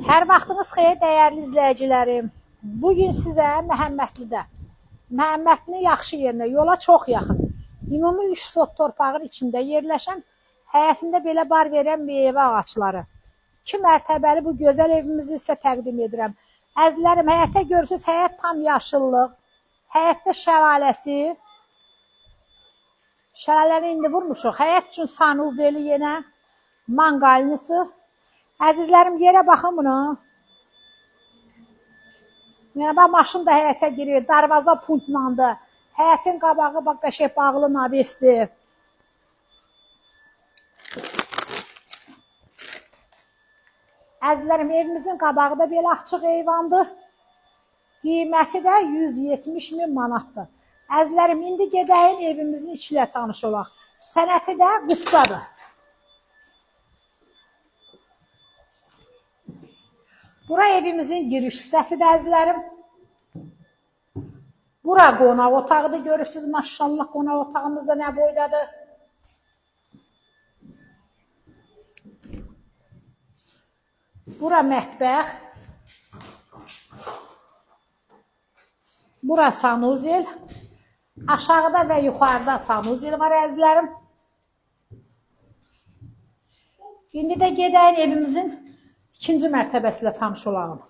Hər vaxtınız xeyir, dəyərli izləyicilərim. Bugün sizə Məhəmmədlinin yaxşı yerinə, yola çox yaxın, ümumi 3 sot torpağın içində yerləşən, həyətində belə bar verən meyvə ağaçları. 2 mərtəbəli bu gözəl evimizi sizə təqdim edirəm. Əzizlərim, həyətdə görürsünüz, həyət tam yaşıllıq, həyətdə şəlaləsi, şəlaləni indi vurmuşuq, həyət üçün sanuzeli yenə, manqalnisi. Əzizlərim, yerə baxın bunu. Yəni, maşın da həyətə girir, darvaza puntlandı. Həyətin qabağı, bax, qəşək bağlı navesti. Əzizlərim, evimizin qabağı da belə açıq eyvandır. Qiyməti də 170.000 manatdır. Əzizlərim, indi gedəyim evimizin içi ilə tanış olaq. Sənəti də qıpçadır. Bura evimizin giriş hissəsidir, əzizlərim. Bura qonaq otağıdır, görürsünüz, maşallah qonaq otağımız da nə boydadır. Bura mətbəx. Bura sanuzel. Aşağıda və yuxarıda sanuzel var, əzizlərim. İndi də gedəyin evimizin 2-ci mərtəbəsi ilə tanış olalım.